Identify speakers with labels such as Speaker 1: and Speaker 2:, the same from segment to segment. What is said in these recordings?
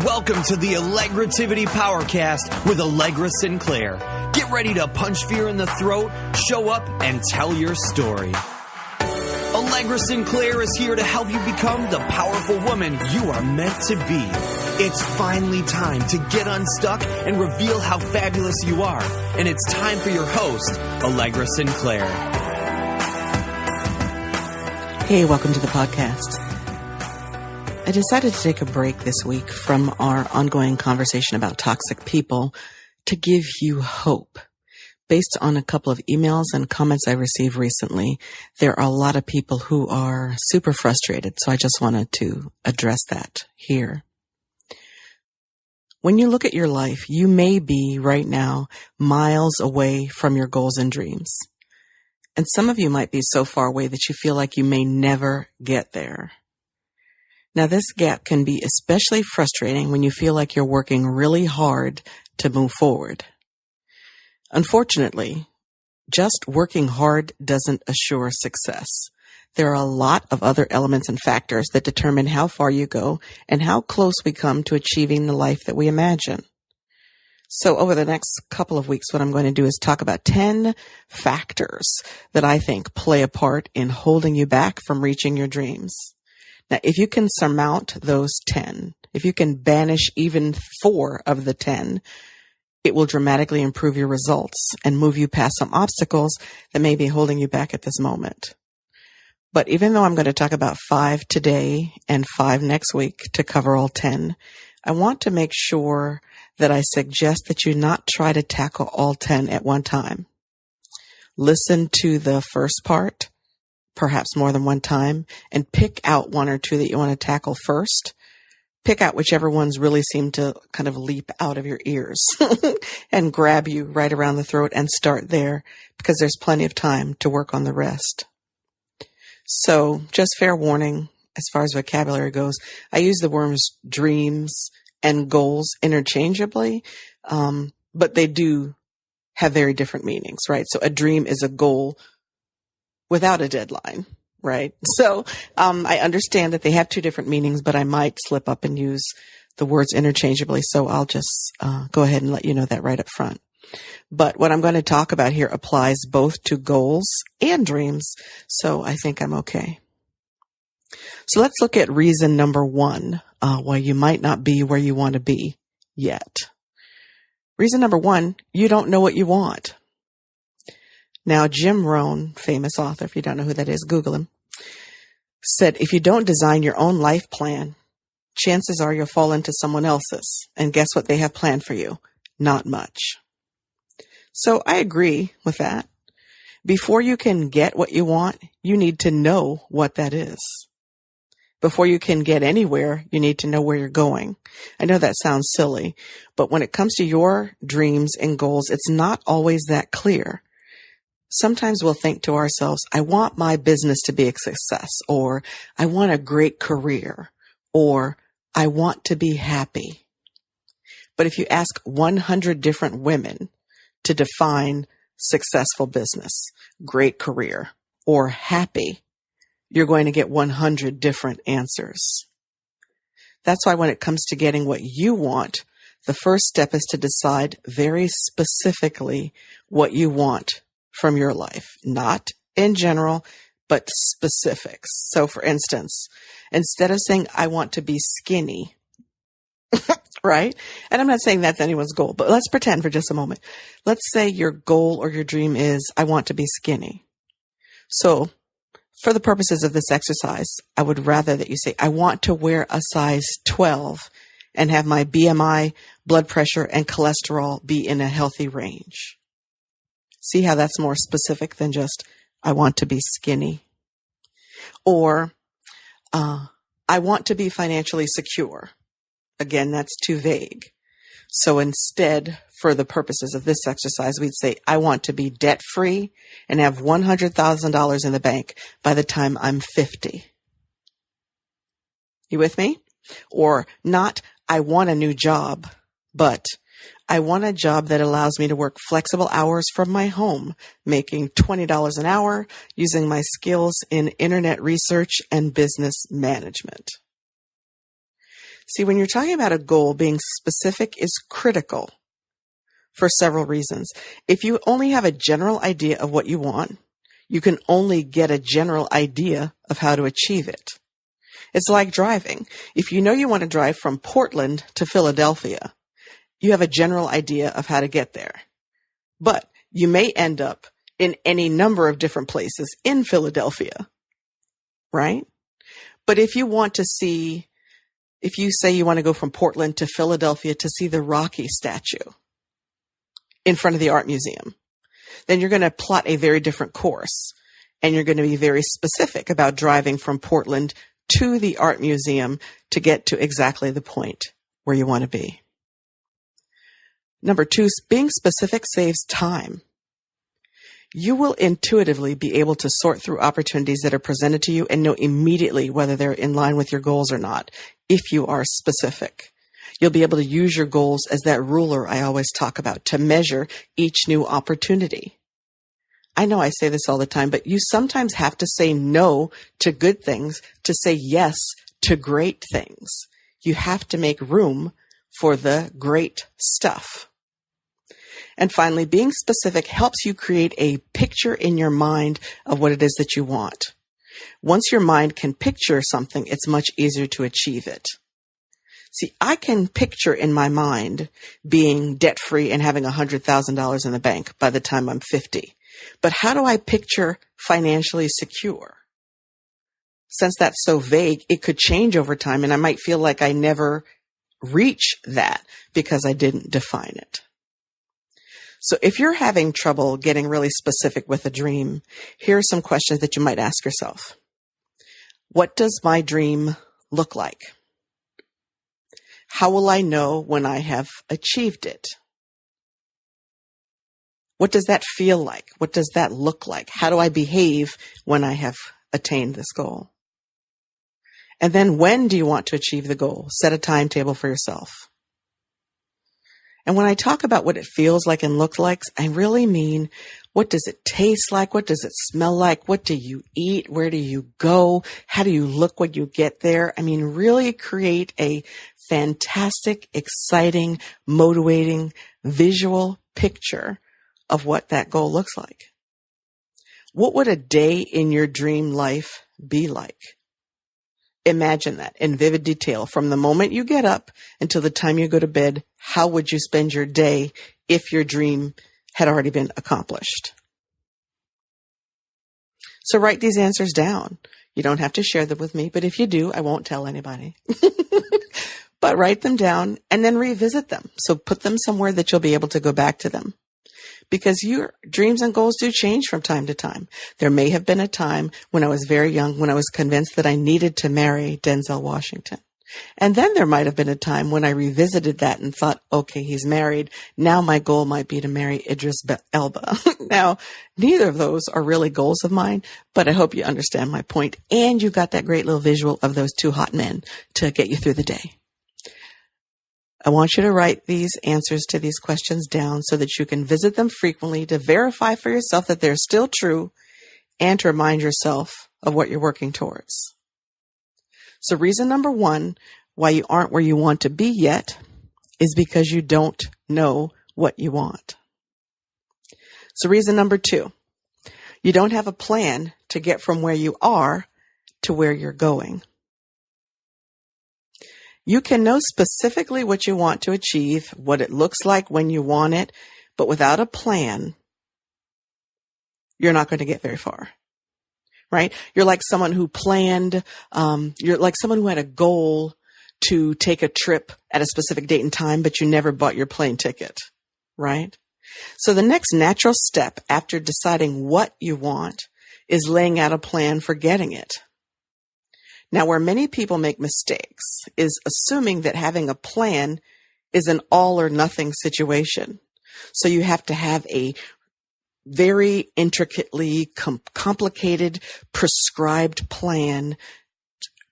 Speaker 1: Welcome to the Allegrativity Powercast with Allegra Sinclair. Get ready to punch fear in the throat, show up, and tell your story. Allegra Sinclair is here to help you become the powerful woman you are meant to be. It's finally time to get unstuck and reveal how fabulous you are. And it's time for your host, Allegra Sinclair.
Speaker 2: Hey, welcome to the podcast. I decided to take a break this week from our ongoing conversation about toxic people to give you hope. Based on a couple of emails and comments I received recently, there are a lot of people who are super frustrated, so I just wanted to address that here. When you look at your life, you may be right now miles away from your goals and dreams. And some of you might be so far away that you feel like you may never get there. Now, this gap can be especially frustrating when you feel like you're working really hard to move forward. Unfortunately, just working hard doesn't assure success. There are a lot of other elements and factors that determine how far you go and how close we come to achieving the life that we imagine. So over the next couple of weeks, what I'm going to do is talk about 10 factors that I think play a part in holding you back from reaching your dreams. Now, if you can surmount those 10, if you can banish even 4 of the 10, it will dramatically improve your results and move you past some obstacles that may be holding you back at this moment. But even though I'm going to talk about 5 today and 5 next week to cover all 10, I want to make sure that I suggest that you not try to tackle all 10 at one time. Listen to the first part, perhaps more than one time, and pick out 1 or 2 that you want to tackle first. Pick out whichever ones really seem to kind of leap out of your ears and grab you right around the throat and start there, because there's plenty of time to work on the rest. So just fair warning, as far as vocabulary goes, I use the words dreams and goals interchangeably, but they do have very different meanings, right? So a dream is a goal without a deadline, right? So I understand that they have 2 different meanings, but I might slip up and use the words interchangeably. So I'll just go ahead and let you know that right up front. But what I'm going to talk about here applies both to goals and dreams, so I think I'm okay. So let's look at reason number 1 why you might not be where you want to be yet. Reason number 1, you don't know what you want. Now, Jim Rohn, famous author, if you don't know who that is, Google him, said, if you don't design your own life plan, chances are you'll fall into someone else's. And guess what they have planned for you? Not much. So I agree with that. Before you can get what you want, you need to know what that is. Before you can get anywhere, you need to know where you're going. I know that sounds silly, but when it comes to your dreams and goals, it's not always that clear. Sometimes we'll think to ourselves, I want my business to be a success, or I want a great career, or I want to be happy. But if you ask 100 different women to define successful business, great career, or happy, you're going to get 100 different answers. That's why when it comes to getting what you want, the first step is to decide very specifically what you want from your life, not in general, but specifics. So for instance, instead of saying, I want to be skinny, right? And I'm not saying that's anyone's goal, but let's pretend for just a moment. Let's say your goal or your dream is, I want to be skinny. So for the purposes of this exercise, I would rather that you say, I want to wear a size 12 and have my BMI, blood pressure, and cholesterol be in a healthy range. See how that's more specific than just, I want to be skinny. Or, I want to be financially secure. Again, that's too vague. So instead, for the purposes of this exercise, we'd say, I want to be debt-free and have $100,000 in the bank by the time I'm 50. You with me? Or not, I want a new job, but I want a job that allows me to work flexible hours from my home, making $20 an hour, using my skills in internet research and business management. See, when you're talking about a goal, being specific is critical for several reasons. If you only have a general idea of what you want, you can only get a general idea of how to achieve it. It's like driving. If you know you want to drive from Portland to Philadelphia, you have a general idea of how to get there. But you may end up in any number of different places in Philadelphia, right? But if you say you want to go from Portland to Philadelphia to see the Rocky statue in front of the art museum, then you're going to plot a very different course, and you're going to be very specific about driving from Portland to the art museum to get to exactly the point where you want to be. Number 2, being specific saves time. You will intuitively be able to sort through opportunities that are presented to you and know immediately whether they're in line with your goals or not, if you are specific. You'll be able to use your goals as that ruler I always talk about to measure each new opportunity. I know I say this all the time, but you sometimes have to say no to good things to say yes to great things. You have to make room for the great stuff. And finally, being specific helps you create a picture in your mind of what it is that you want. Once your mind can picture something, it's much easier to achieve it. See, I can picture in my mind being debt-free and having $100,000 in the bank by the time I'm 50. But how do I picture financially secure? Since that's so vague, it could change over time, and I might feel like I never reach that because I didn't define it. So if you're having trouble getting really specific with a dream, here are some questions that you might ask yourself. What does my dream look like? How will I know when I have achieved it? What does that feel like? What does that look like? How do I behave when I have attained this goal? And then when do you want to achieve the goal? Set a timetable for yourself. And when I talk about what it feels like and looks like, I really mean, what does it taste like? What does it smell like? What do you eat? Where do you go? How do you look when you get there? I mean, really create a fantastic, exciting, motivating visual picture of what that goal looks like. What would a day in your dream life be like? Imagine that in vivid detail from the moment you get up until the time you go to bed. How would you spend your day if your dream had already been accomplished? So write these answers down. You don't have to share them with me, but if you do, I won't tell anybody. But write them down and then revisit them. So put them somewhere that you'll be able to go back to them. Because your dreams and goals do change from time to time. There may have been a time when I was very young, when I was convinced that I needed to marry Denzel Washington. And then there might have been a time when I revisited that and thought, okay, he's married. Now my goal might be to marry Idris Elba. Now, neither of those are really goals of mine, but I hope you understand my point. And you got that great little visual of those two hot men to get you through the day. I want you to write these answers to these questions down so that you can visit them frequently to verify for yourself that they're still true and to remind yourself of what you're working towards. So reason number 1 why you aren't where you want to be yet is because you don't know what you want. So reason number 2, you don't have a plan to get from where you are to where you're going. You can know specifically what you want to achieve, what it looks like when you want it, but without a plan, you're not going to get very far, right? You're like someone who planned, you're like someone who had a goal to take a trip at a specific date and time, but you never bought your plane ticket, right? So the next natural step after deciding what you want is laying out a plan for getting it. Now, where many people make mistakes is assuming that having a plan is an all or nothing situation. So you have to have a very intricately complicated, prescribed plan,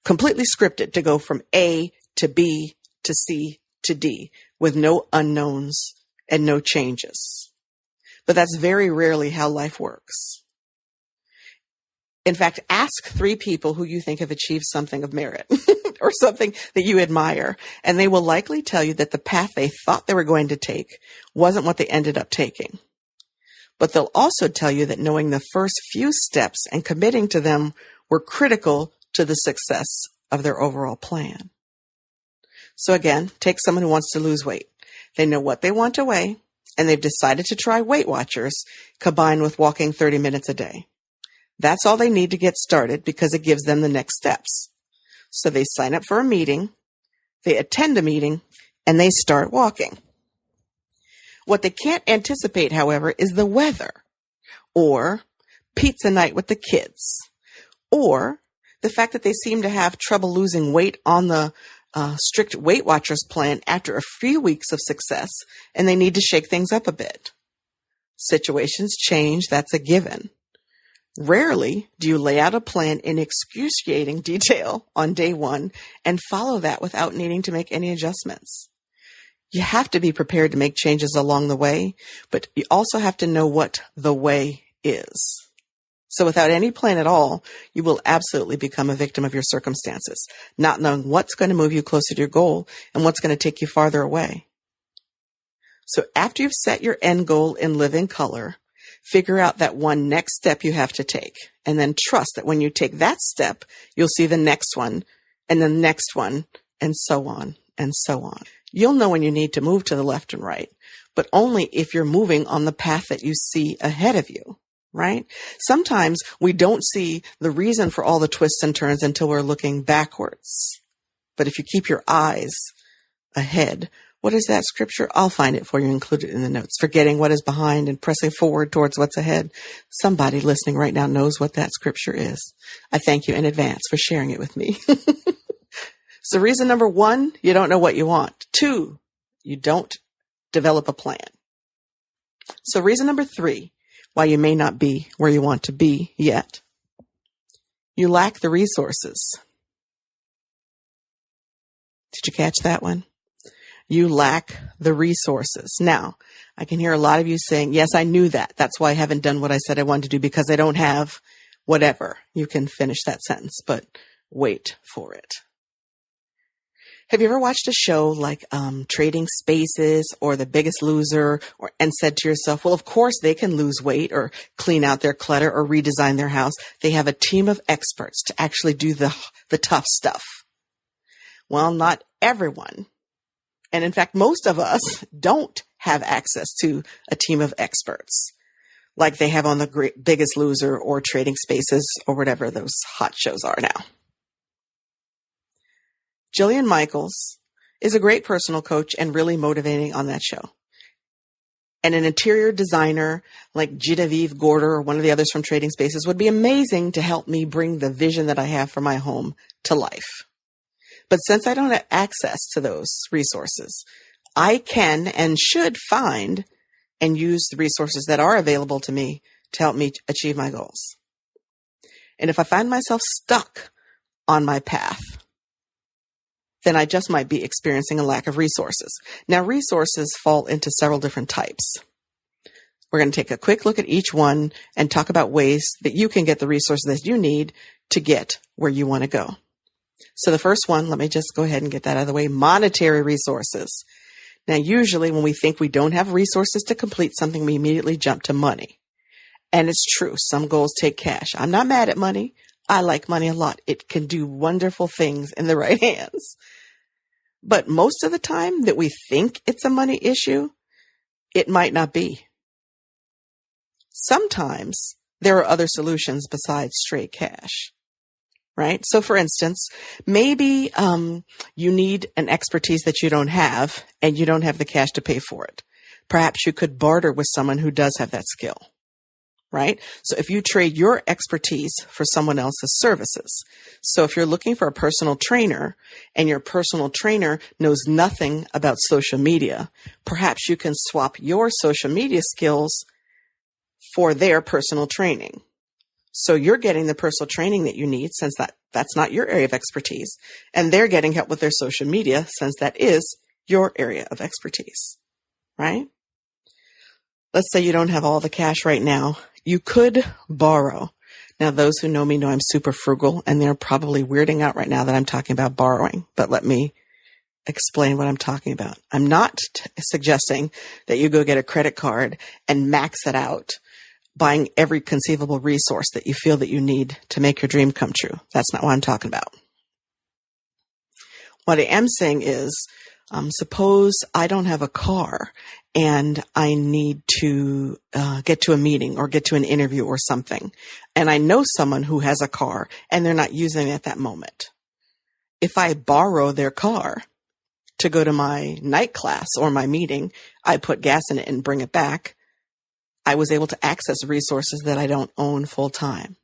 Speaker 2: completely scripted to go from A to B to C to D with no unknowns and no changes. But that's very rarely how life works. In fact, ask 3 people who you think have achieved something of merit. or something that you admire, and they will likely tell you that the path they thought they were going to take wasn't what they ended up taking. But they'll also tell you that knowing the first few steps and committing to them were critical to the success of their overall plan. So again, take someone who wants to lose weight. They know what they want to weigh, and they've decided to try Weight Watchers combined with walking 30 minutes a day. That's all they need to get started because it gives them the next steps. So they sign up for a meeting, they attend a meeting, and they start walking. What they can't anticipate, however, is the weather, or pizza night with the kids, or the fact that they seem to have trouble losing weight on the strict Weight Watchers plan after a few weeks of success, and they need to shake things up a bit. Situations change, that's a given. Rarely do you lay out a plan in excruciating detail on day one and follow that without needing to make any adjustments. You have to be prepared to make changes along the way, but you also have to know what the way is. So without any plan at all, you will absolutely become a victim of your circumstances, not knowing what's going to move you closer to your goal and what's going to take you farther away. So after you've set your end goal in living color, figure out that one next step you have to take, and then trust that when you take that step, you'll see the next one, and the next one, and so on, and so on. You'll know when you need to move to the left and right, but only if you're moving on the path that you see ahead of you, right? Sometimes we don't see the reason for all the twists and turns until we're looking backwards. But if you keep your eyes ahead, what is that scripture? I'll find it for you, include it in the notes. Forgetting what is behind and pressing forward towards what's ahead. Somebody listening right now knows what that scripture is. I thank you in advance for sharing it with me. So reason number 1, you don't know what you want. 2, you don't develop a plan. So reason number 3, why you may not be where you want to be yet, you lack the resources. Did you catch that one? You lack the resources. Now, I can hear a lot of you saying, yes, I knew that. That's why I haven't done what I said I wanted to do, because I don't have whatever. You can finish that sentence, but wait for it. Have you ever watched a show like Trading Spaces or The Biggest Loser, and said to yourself, well, of course they can lose weight or clean out their clutter or redesign their house. They have a team of experts to actually do the tough stuff. Well, not everyone. And in fact, most of us don't have access to a team of experts like they have on The Biggest Loser or Trading Spaces or whatever those hot shows are now. Jillian Michaels is a great personal coach and really motivating on that show. And an interior designer like Genevieve Gorder or one of the others from Trading Spaces would be amazing to help me bring the vision that I have for my home to life. But since I don't have access to those resources, I can and should find and use the resources that are available to me to help me achieve my goals. And if I find myself stuck on my path, then I just might be experiencing a lack of resources. Now, resources fall into several different types. We're going to take a quick look at each one and talk about ways that you can get the resources that you need to get where you want to go. So the first one, let me just go ahead and get that out of the way, monetary resources. Now, usually when we think we don't have resources to complete something, we immediately jump to money. And it's true, some goals take cash. I'm not mad at money. I like money a lot. It can do wonderful things in the right hands. But most of the time that we think it's a money issue, it might not be. Sometimes there are other solutions besides straight cash, right? So for instance, maybe you need an expertise that you don't have and you don't have the cash to pay for it. Perhaps you could barter with someone who does have that skill. Right? So if you trade your expertise for someone else's services. So if you're looking for a personal trainer and your personal trainer knows nothing about social media, perhaps you can swap your social media skills for their personal training. So you're getting the personal training that you need since that's not your area of expertise, and they're getting help with their social media since that is your area of expertise. Right? Let's say you don't have all the cash right now. You could borrow. Now, those who know me know I'm super frugal, and they're probably weirding out right now that I'm talking about borrowing, but let me explain what I'm talking about. I'm not suggesting that you go get a credit card and max it out, buying every conceivable resource that you feel that you need to make your dream come true. That's not what I'm talking about. What I am saying is, suppose I don't have a car and I need to get to a meeting or get to an interview or something, and I know someone who has a car and they're not using it at that moment. If I borrow their car to go to my night class or my meeting, I put gas in it and bring it back, I was able to access resources that I don't own full time.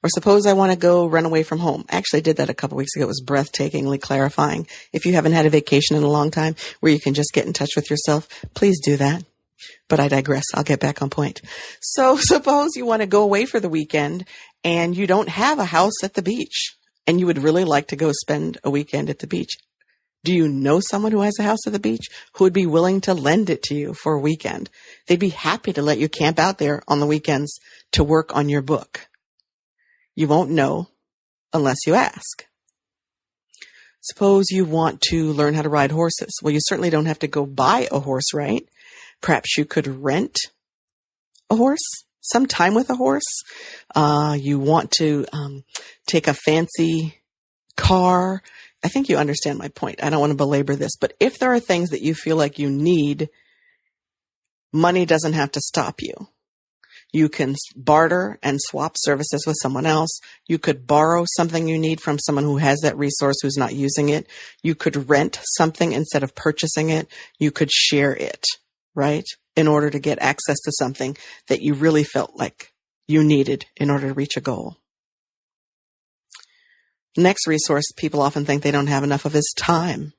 Speaker 2: Or suppose I want to go run away from home. I actually did that a couple weeks ago. It was breathtakingly clarifying. If you haven't had a vacation in a long time where you can just get in touch with yourself, please do that. But I digress. I'll get back on point. So suppose you want to go away for the weekend and you don't have a house at the beach and you would really like to go spend a weekend at the beach. Do you know someone who has a house at the beach who would be willing to lend it to you for a weekend? They'd be happy to let you camp out there on the weekends to work on your book. You won't know unless you ask. Suppose you want to learn how to ride horses. Well, you certainly don't have to go buy a horse, right? Perhaps you could rent a horse, some time with a horse. You want to take a fancy car. I think you understand my point. I don't want to belabor this, but if there are things that you feel like you need, money doesn't have to stop you. You can barter and swap services with someone else. You could borrow something you need from someone who has that resource who's not using it. You could rent something instead of purchasing it. You could share it, right? In order to get access to something that you really felt like you needed in order to reach a goal. Next resource people often think they don't have enough of is time.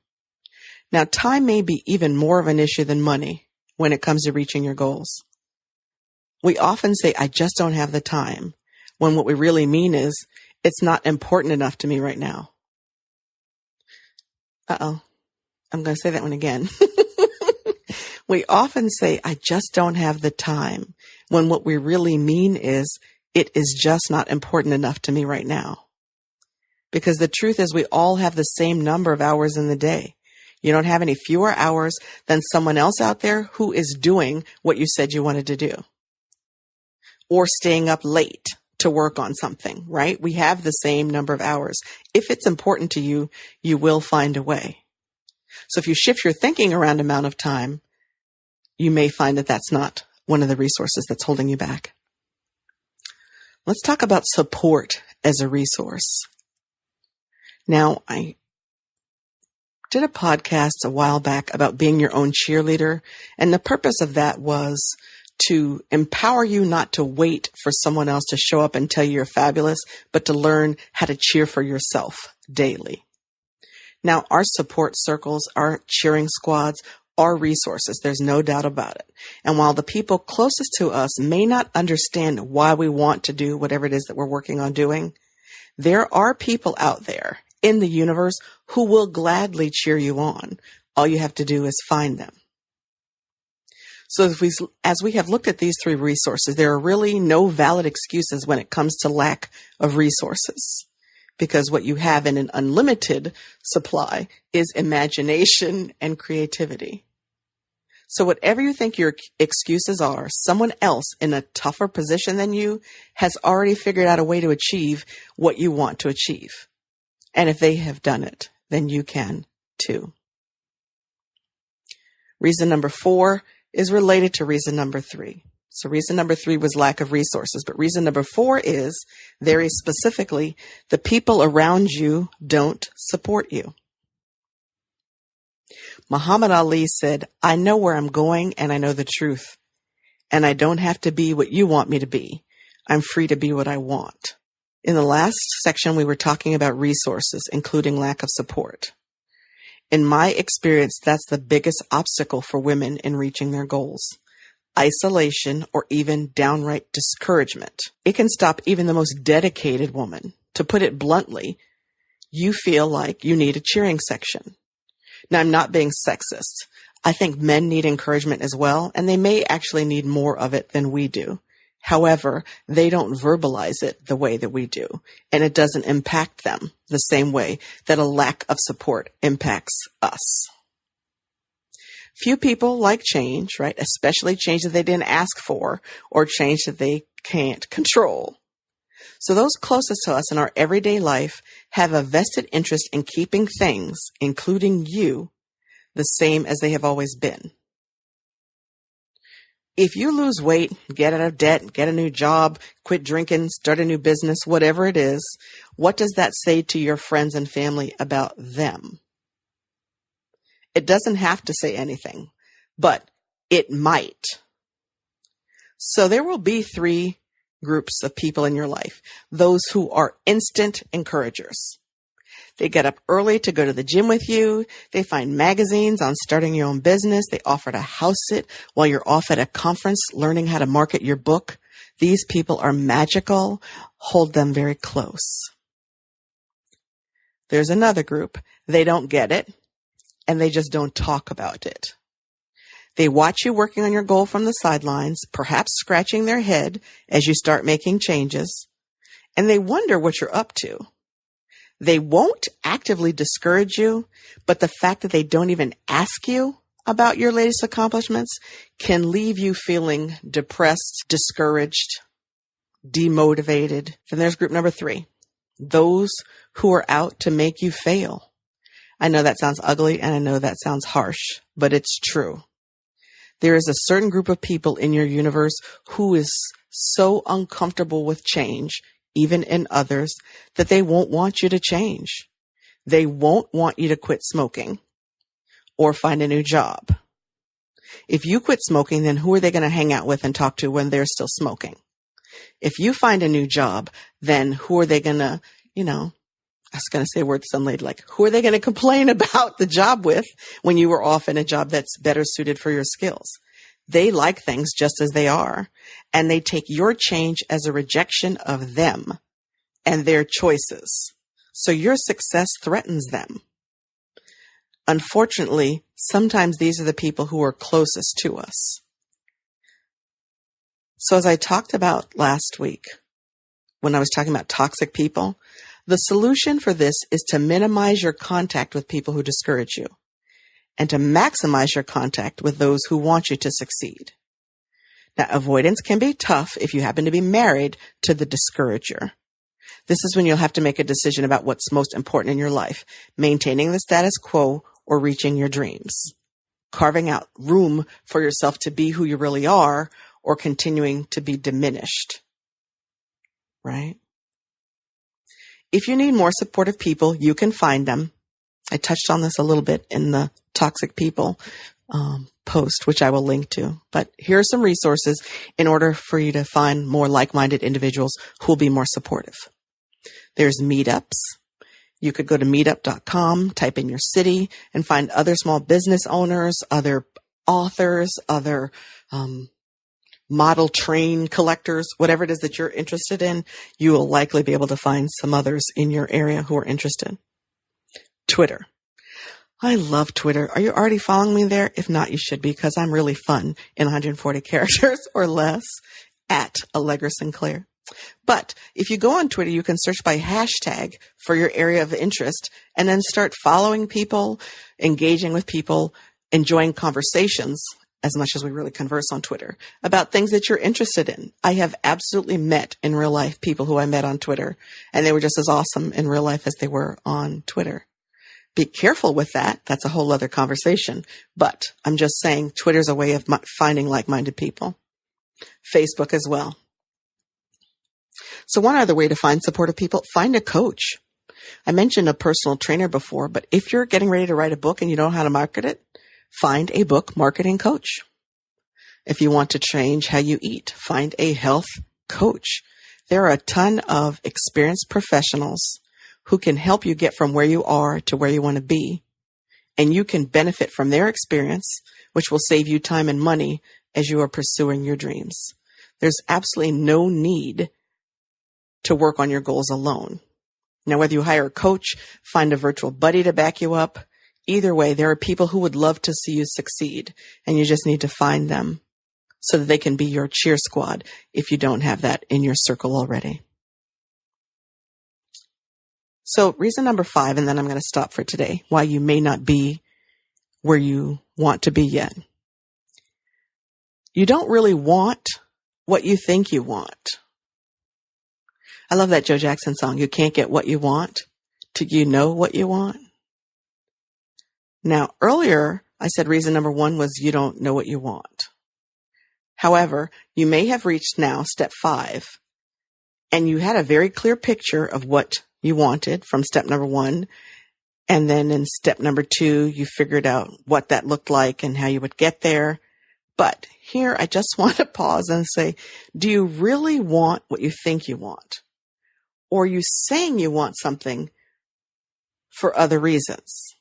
Speaker 2: Now, time may be even more of an issue than money when it comes to reaching your goals. We often say, I just don't have the time, when what we really mean is, it's not important enough to me right now. I'm going to say that one again. We often say, I just don't have the time, when what we really mean is, it is just not important enough to me right now. Because the truth is we all have the same number of hours in the day. You don't have any fewer hours than someone else out there who is doing what you said you wanted to do. Or staying up late to work on something, right? We have the same number of hours. If it's important to you, you will find a way. So if you shift your thinking around amount of time, you may find that that's not one of the resources that's holding you back. Let's talk about support as a resource. Now, I did a podcast a while back about being your own cheerleader, and the purpose of that was to empower you not to wait for someone else to show up and tell you you're fabulous, but to learn how to cheer for yourself daily. Now, our support circles, our cheering squads, are resources. There's no doubt about it. And while the people closest to us may not understand why we want to do whatever it is that we're working on doing, there are people out there in the universe who will gladly cheer you on. All you have to do is find them. So as we have looked at these three resources, there are really no valid excuses when it comes to lack of resources, because what you have in an unlimited supply is imagination and creativity. So whatever you think your excuses are, someone else in a tougher position than you has already figured out a way to achieve what you want to achieve. And if they have done it, then you can too. Reason number 4 is related to reason number 3. So reason number 3 was lack of resources, but reason number 4 is, very specifically, the people around you don't support you. Muhammad Ali said, I know where I'm going and I know the truth. And I don't have to be what you want me to be. I'm free to be what I want. In the last section, we were talking about resources, including lack of support. In my experience, that's the biggest obstacle for women in reaching their goals. Isolation or even downright discouragement. It can stop even the most dedicated woman. To put it bluntly, you feel like you need a cheering section. Now, I'm not being sexist. I think men need encouragement as well, and they may actually need more of it than we do. However, they don't verbalize it the way that we do, and it doesn't impact them the same way that a lack of support impacts us. Few people like change, right? Especially change that they didn't ask for or change that they can't control. So those closest to us in our everyday life have a vested interest in keeping things, including you, the same as they have always been. If you lose weight, get out of debt, get a new job, quit drinking, start a new business, whatever it is, what does that say to your friends and family about them? It doesn't have to say anything, but it might. So there will be three groups of people in your life. Those who are instant encouragers. They get up early to go to the gym with you. They find magazines on starting your own business. They offer to house sit while you're off at a conference learning how to market your book. These people are magical. Hold them very close. There's another group. They don't get it, and they just don't talk about it. They watch you working on your goal from the sidelines, perhaps scratching their head as you start making changes, and they wonder what you're up to. They won't actively discourage you, but the fact that they don't even ask you about your latest accomplishments can leave you feeling depressed, discouraged, demotivated. Then there's group number 3, those who are out to make you fail. I know that sounds ugly and I know that sounds harsh, but it's true. There is a certain group of people in your universe who is so uncomfortable with change, even in others, that they won't want you to change. They won't want you to quit smoking or find a new job. If you quit smoking, then who are they going to hang out with and talk to when they're still smoking? If you find a new job, then who are they going to, I was going to say a word to some lady, like, who are they going to complain about the job with when you were off in a job that's better suited for your skills? They like things just as they are, and they take your change as a rejection of them and their choices. So your success threatens them. Unfortunately, sometimes these are the people who are closest to us. So as I talked about last week, when I was talking about toxic people, the solution for this is to minimize your contact with people who discourage you and to maximize your contact with those who want you to succeed. Now, avoidance can be tough if you happen to be married to the discourager. This is when you'll have to make a decision about what's most important in your life, maintaining the status quo or reaching your dreams, carving out room for yourself to be who you really are or continuing to be diminished, right? If you need more supportive people, you can find them. I touched on this a little bit in the Toxic People post, which I will link to. But here are some resources in order for you to find more like-minded individuals who will be more supportive. There's meetups. You could go to meetup.com, type in your city, and find other small business owners, other authors, other model train collectors, whatever it is that you're interested in. You will likely be able to find some others in your area who are interested. Twitter. I love Twitter. Are you already following me there? If not, you should be, because I'm really fun in 140 characters or less at Allegra Sinclair. But if you go on Twitter, you can search by hashtag for your area of interest and then start following people, engaging with people, enjoying conversations, as much as we really converse on Twitter, about things that you're interested in. I have absolutely met in real life people who I met on Twitter, and they were just as awesome in real life as they were on Twitter. Be careful with that. That's a whole other conversation. But I'm just saying Twitter's a way of finding like-minded people. Facebook as well. So one other way to find supportive people, find a coach. I mentioned a personal trainer before, but if you're getting ready to write a book and you don't know how to market it, find a book marketing coach. If you want to change how you eat, find a health coach. There are a ton of experienced professionals who can help you get from where you are to where you want to be. And you can benefit from their experience, which will save you time and money as you are pursuing your dreams. There's absolutely no need to work on your goals alone. Now, whether you hire a coach, find a virtual buddy to back you up, either way, there are people who would love to see you succeed, and you just need to find them. so that they can be your cheer squad if you don't have that in your circle already. So reason number 5, and then I'm going to stop for today, why you may not be where you want to be yet. You don't really want what you think you want. I love that Joe Jackson song, you can't get what you want till you know what you want. Now, earlier, I said reason number 1 was you don't know what you want. However, you may have reached now step 5, and you had a very clear picture of what you wanted from step number 1. And then in step number 2, you figured out what that looked like and how you would get there. But here, I just want to pause and say, do you really want what you think you want? Or are you saying you want something for other reasons?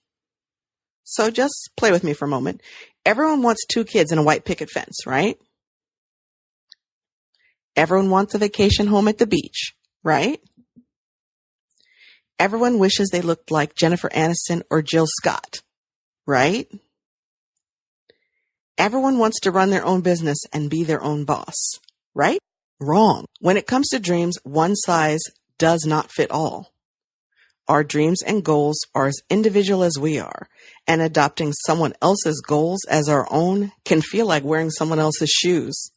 Speaker 2: So just play with me for a moment. Everyone wants 2 kids and a white picket fence, right? Everyone wants a vacation home at the beach, right? Everyone wishes they looked like Jennifer Aniston or Jill Scott, right? Everyone wants to run their own business and be their own boss, right? Wrong. When it comes to dreams, one size does not fit all. Our dreams and goals are as individual as we are, and adopting someone else's goals as our own can feel like wearing someone else's shoes.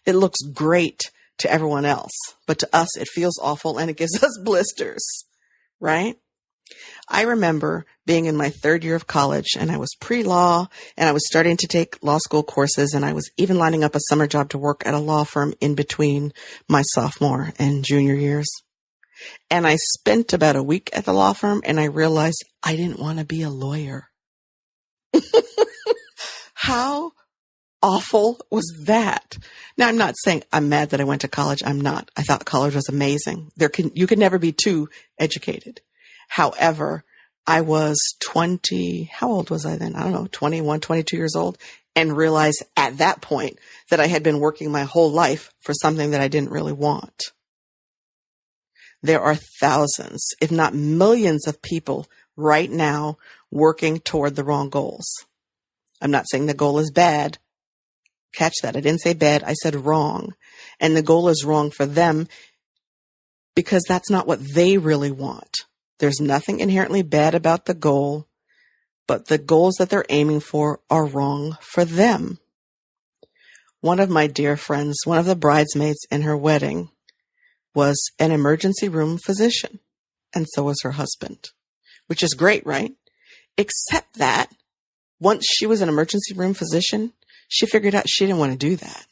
Speaker 2: It looks great to everyone else, but to us it feels awful and it gives us blisters, right? I remember being in my 3rd year of college, and I was pre-law, and I was starting to take law school courses, and I was even lining up a summer job to work at a law firm in between my sophomore and junior years. And I spent about a week at the law firm, and I realized I didn't want to be a lawyer. How awful was that? Now, I'm not saying I'm mad that I went to college. I'm not. I thought college was amazing. You could never be too educated. However, I was 20, how old was I then? I don't know, 21, 22 years old, and realized at that point that I had been working my whole life for something that I didn't really want. There are thousands, if not millions of people right now working toward the wrong goals. I'm not saying the goal is bad. Catch that. I didn't say bad. I said wrong. And the goal is wrong for them because that's not what they really want. There's nothing inherently bad about the goal, but the goals that they're aiming for are wrong for them. One of my dear friends, one of the bridesmaids in her wedding, was an emergency room physician, and so was her husband, which is great, right? Except that once she was an emergency room physician, she figured out she didn't want to do that.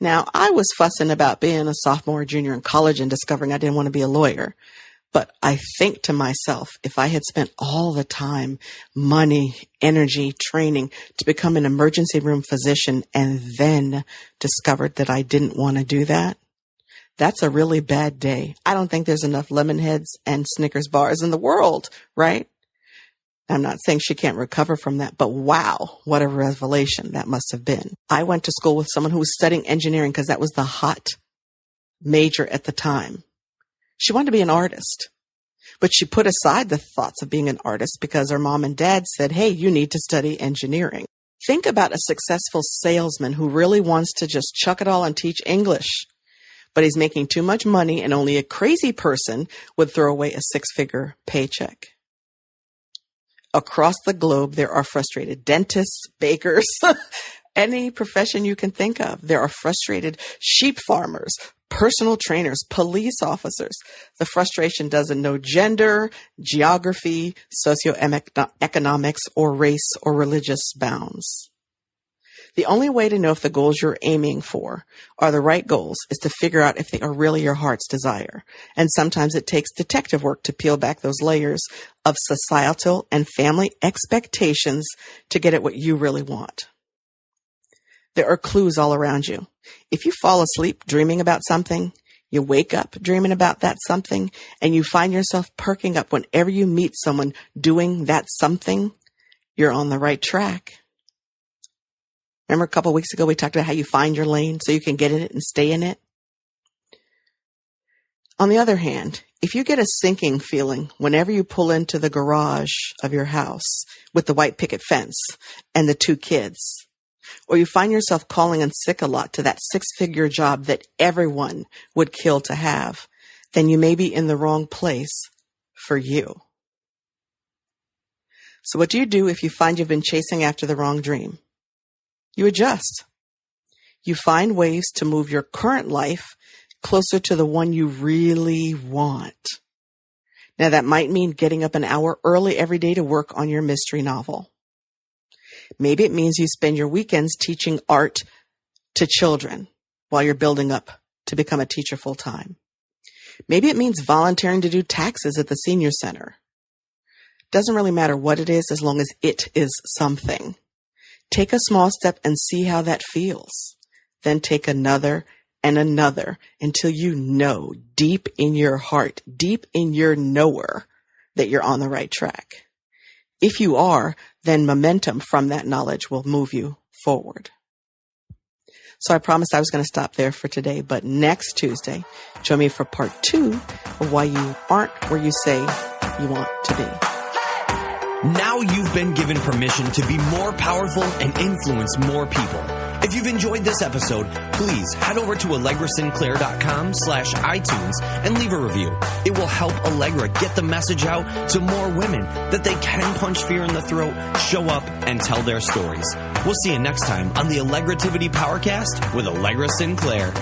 Speaker 2: Now, I was fussing about being a sophomore or junior in college and discovering I didn't want to be a lawyer. But I think to myself, if I had spent all the time, money, energy, training to become an emergency room physician and then discovered that I didn't want to do that, that's a really bad day. I don't think there's enough Lemonheads and Snickers bars in the world, right? I'm not saying she can't recover from that, but wow, what a revelation that must have been. I went to school with someone who was studying engineering because that was the hot major at the time. She wanted to be an artist, but she put aside the thoughts of being an artist because her mom and dad said, hey, you need to study engineering. Think about a successful salesman who really wants to just chuck it all and teach English, but he's making too much money and only a crazy person would throw away a 6-figure paycheck. Across the globe, there are frustrated dentists, bakers, any profession you can think of. There are frustrated sheep farmers, personal trainers, police officers. The frustration doesn't know gender, geography, socioeconomics, or race or religious bounds. The only way to know if the goals you're aiming for are the right goals is to figure out if they are really your heart's desire. And sometimes it takes detective work to peel back those layers of societal and family expectations to get at what you really want. There are clues all around you. If you fall asleep dreaming about something, you wake up dreaming about that something, and you find yourself perking up whenever you meet someone doing that something, you're on the right track. Remember a couple of weeks ago, we talked about how you find your lane so you can get in it and stay in it? On the other hand, if you get a sinking feeling whenever you pull into the garage of your house with the white picket fence and the 2 kids, or you find yourself calling in sick a lot to that 6-figure job that everyone would kill to have, then you may be in the wrong place for you. So what do you do if you find you've been chasing after the wrong dream? You adjust. You find ways to move your current life closer to the one you really want. Now, that might mean getting up an hour early every day to work on your mystery novel. Maybe it means you spend your weekends teaching art to children while you're building up to become a teacher full-time. Maybe it means volunteering to do taxes at the senior center. Doesn't really matter what it is as long as it is something. Take a small step and see how that feels. Then take another and another until you know deep in your heart, deep in your knower, that you're on the right track. If you are, then momentum from that knowledge will move you forward. So I promised I was going to stop there for today, but next Tuesday, join me for part 2 of why you aren't where you say you want to be.
Speaker 1: Now you've been given permission to be more powerful and influence more people. If you've enjoyed this episode, please head over to allegrasinclair.com/iTunes and leave a review. It will help Allegra get the message out to more women that they can punch fear in the throat, show up, and tell their stories. We'll see you next time on the Allegrativity Powercast with Allegra Sinclair.